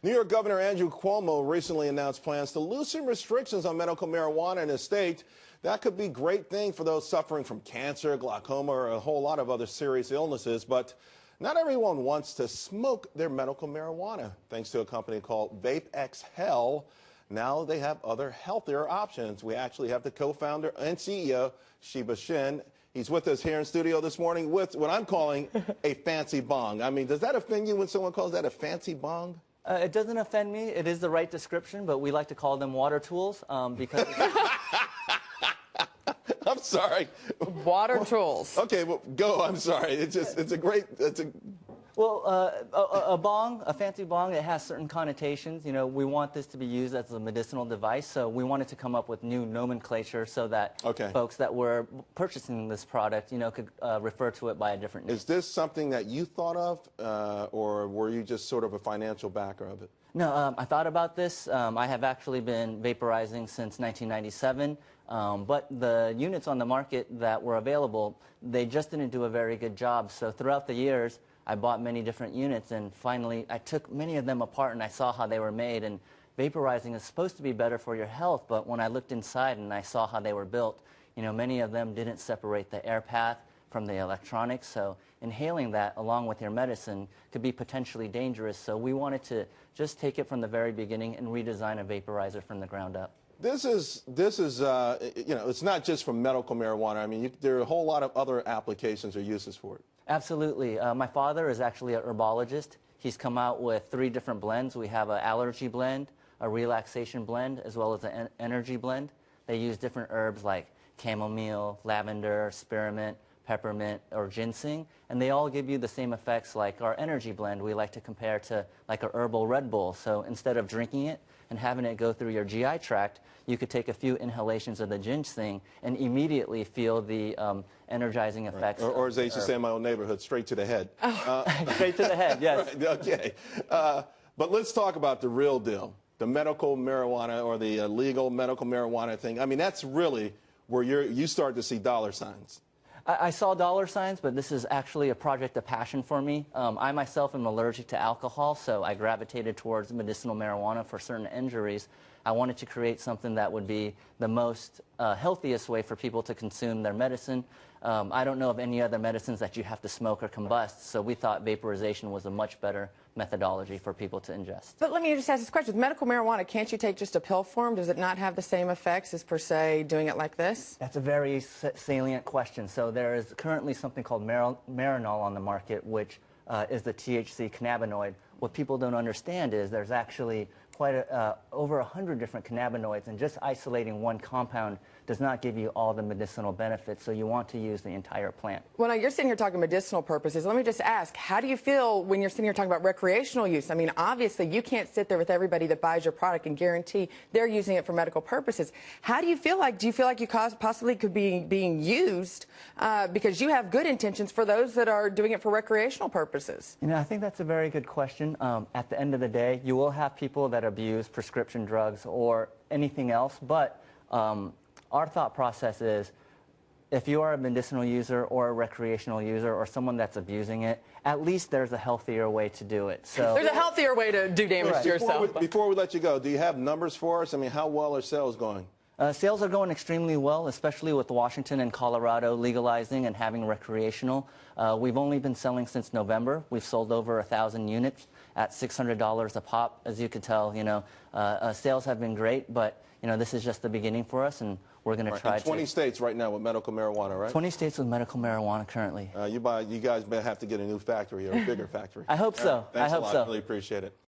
New York Governor Andrew Cuomo recently announced plans to loosen restrictions on medical marijuana in his state. That could be a great thing for those suffering from cancer, glaucoma, or a whole lot of other serious illnesses. But not everyone wants to smoke their medical marijuana. Thanks to a company called VapeXhale, now they have other healthier options. We actually have the co-founder and CEO, Shiba Shin. He's with us here in studio this morning with what I'm calling a fancy bong. I mean, does that offend you when someone calls that a fancy bong? It doesn't offend me. It is the right description, but we like to call them water tools because... I'm sorry. Water tools. Okay, well, go. I'm sorry. A bong, a fancy bong, it has certain connotations. You know, we want this to be used as a medicinal device, so we wanted to come up with new nomenclature so that folks that were purchasing this product, you know, could refer to it by a different name. Is this something that you thought of, or were you just sort of a financial backer of it? No, I thought about this. I have actually been vaporizing since 1997, but the units on the market that were available, they just didn't do a very good job. So throughout the years, I bought many different units, and finally I took many of them apart and I saw how they were made. And vaporizing is supposed to be better for your health, but when I looked inside and I saw how they were built, you know, many of them didn't separate the air path from the electronics, so inhaling that along with your medicine could be potentially dangerous. So we wanted to just take it from the very beginning and redesign a vaporizer from the ground up. This is you know, it's not just for medical marijuana. I mean, there are a whole lot of other applications or uses for it. Absolutely. My father is actually a herbologist. He's come out with 3 different blends. We have an allergy blend, a relaxation blend, as well as an energy blend. They use different herbs like chamomile, lavender, spearmint, peppermint, or ginseng, and they all give you the same effects like our energy blend we like to compare to like a herbal Red Bull. So instead of drinking it and having it go through your GI tract, you could take a few inhalations of the ginseng and immediately feel the energizing effects. Right. Or as they used to say in my own neighborhood, straight to the head. Straight to the head, yes. Right, okay. But let's talk about the real deal, the medical marijuana or the legal medical marijuana thing. I mean, that's really where you start to see dollar signs. I saw dollar signs, but this is actually a project of passion for me. I myself am allergic to alcohol, so I gravitated towards medicinal marijuana for certain injuries. I wanted to create something that would be the most healthiest way for people to consume their medicine. I don't know of any other medicines that you have to smoke or combust, so we thought vaporization was a much better methodology for people to ingest. But let me just ask this question. With medical marijuana, can't you take just a pill form? Does it not have the same effects as, per se, doing it like this? That's a very salient question. So there is currently something called Marinol on the market, which is the THC cannabinoid. What people don't understand is there's actually over 100 different cannabinoids, and just isolating one compound does not give you all the medicinal benefits, so you want to use the entire plant. Well, now you're sitting here talking medicinal purposes. Let me just ask, how do you feel when you're sitting here talking about recreational use? I mean, obviously, you can't sit there with everybody that buys your product and guarantee they're using it for medical purposes. How do you feel like, you possibly could be being used because you have good intentions for those that are doing it for recreational purposes? You know, I think that's a very good question. At the end of the day, you will have people that abuse prescription drugs or anything else, but our thought process is if you are a medicinal user or a recreational user or someone that's abusing it, at least there's a healthier way to do it. So there's a healthier way to do damage to yourself. Before we let you go, do you have numbers for us? I mean, how well are sales going? Sales are going extremely well, especially with Washington and Colorado legalizing and having recreational. We've only been selling since November. We've sold over 1,000 units at $600 a pop. As you could tell, you know, sales have been great, but you know, this is just the beginning for us, and we're going to try to... 20 states right now with medical marijuana, right? 20 states with medical marijuana currently. You guys may have to get a new factory or a bigger factory. I hope so. Thanks I hope a lot. so. Really appreciate it.